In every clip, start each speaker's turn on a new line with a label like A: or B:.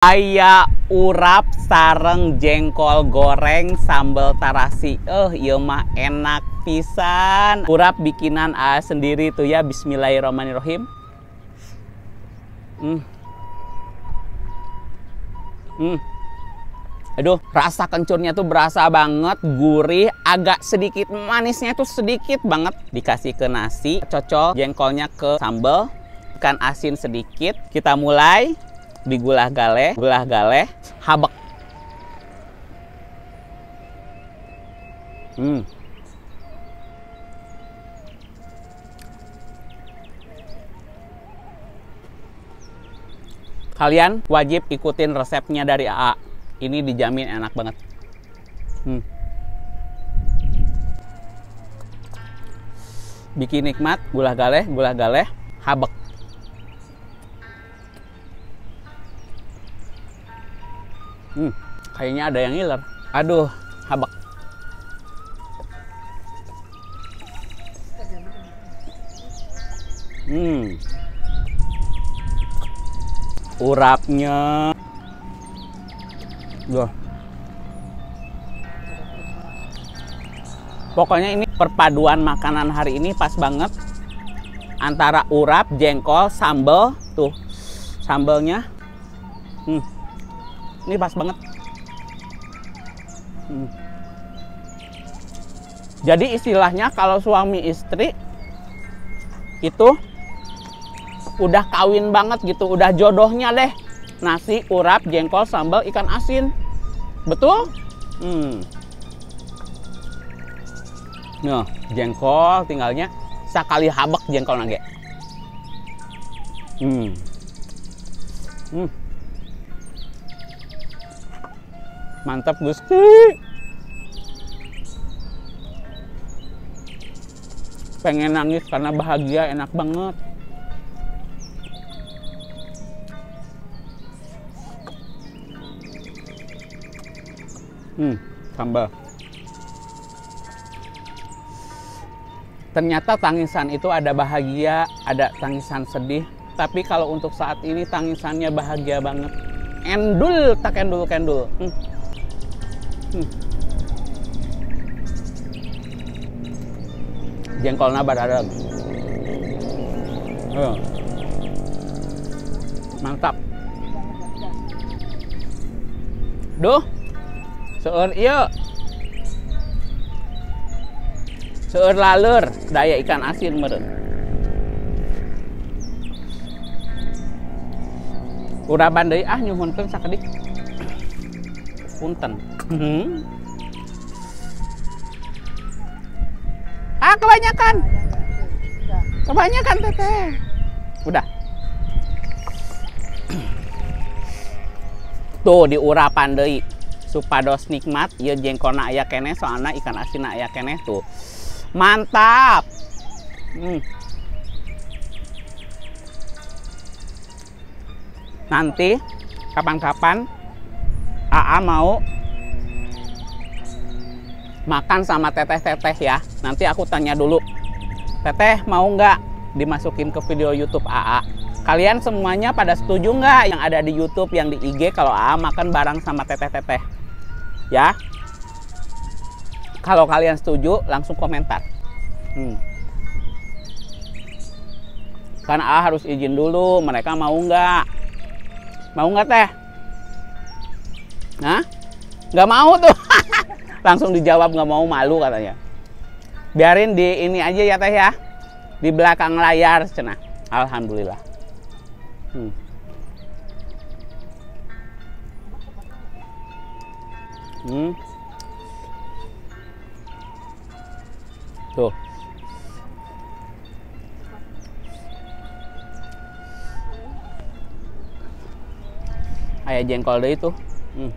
A: Aya urap sareng jengkol goreng sambal tarasi. Ieu mah enak pisan. Urap bikinan A sendiri tuh ya. Bismillahirrahmanirrahim. Aduh, rasa kencurnya tuh berasa banget, gurih, agak sedikit manisnya tuh sedikit banget. Dikasih ke nasi, cocol jengkolnya ke sambal, ikan asin sedikit. Kita mulai digulah galeh, habek. Kalian wajib ikutin resepnya dari AA. Ini dijamin enak banget. Bikin nikmat, gulah galeh, habek. Kayaknya ada yang ngiler. Aduh, habek. Urapnya. Duh. Pokoknya ini perpaduan makanan hari ini pas banget. Antara urap, jengkol, sambal. Tuh, sambalnya. Ini pas banget. Jadi istilahnya kalau suami istri itu udah kawin banget gitu, udah jodohnya deh. Nasi, urap, jengkol, sambal, ikan asin. Betul? Nah, jengkol tinggalnya sekali habek jengkol nage. Mantap Gusti. Pengen nangis karena bahagia, enak banget. Sambal. Ternyata tangisan itu ada bahagia, ada tangisan sedih. Tapi kalau untuk saat ini tangisannya bahagia banget. Endul tak endul. Jengkolnya badadag. Mantap. Duh, seueur ieu. Seueur laleur daya ikan asin meureun. Uraban deui nyuhunkeun sakedik. Punten. Kebanyakan teteh. Udah. Tuh diurapan deui supados nikmat. Ieu jengkolna aya keneh soalna ikan asinna aya keneh tuh. Mantap. Nanti kapan-kapan AA mau makan sama teteh-teteh ya. Nanti aku tanya dulu, teteh mau nggak dimasukin ke video YouTube AA? Kalian semuanya pada setuju nggak yang ada di YouTube, yang di IG kalau AA makan bareng sama teteh-teteh? Ya. Kalau kalian setuju langsung komentar. Karena AA harus izin dulu, mereka mau nggak? Mau nggak teh? Nah, nggak mau tuh. Langsung dijawab nggak mau, malu katanya. Biarin di ini aja ya teh ya, di belakang layar cenah. Alhamdulillah. Tuh. Ayah jengkol deh itu.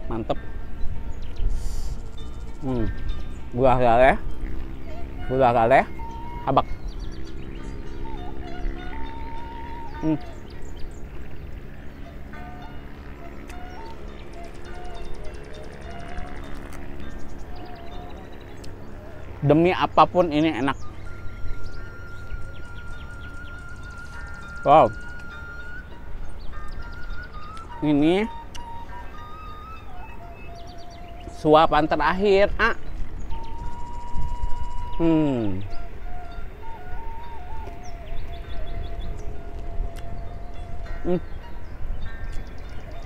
A: Mantep. Gulah galeh, habak. Demi apapun ini enak. Wow. Ini Suapan terakhir.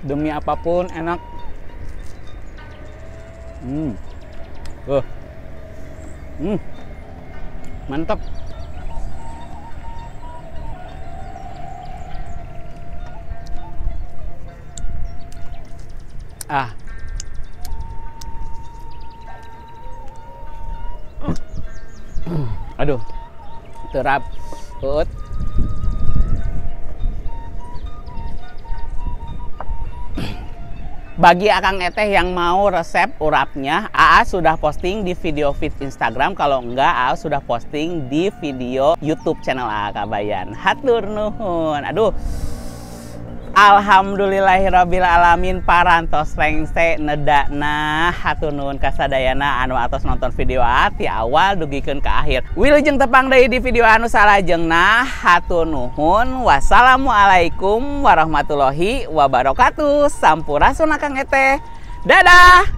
A: Demi apapun enak. Mantap. Aduh, terap. Bagi akang eteh yang mau resep urapnya, AA sudah posting di video feed Instagram. Kalau enggak, AA sudah posting di video YouTube channel AA Kabayan. Hatur nuhun. Aduh, alhamdulillahirrabbilalamin parantos lengse nedakna. Hatur nuhun kasadayana anu atos nonton video AA ti awal dugikeun ka akhir. Wilujeng tepang deui di video anu salajengna. Hatur nuhun. Wassalamualaikum warahmatullahi wabarakatuh. Sampurasun akang eteh. Dadah.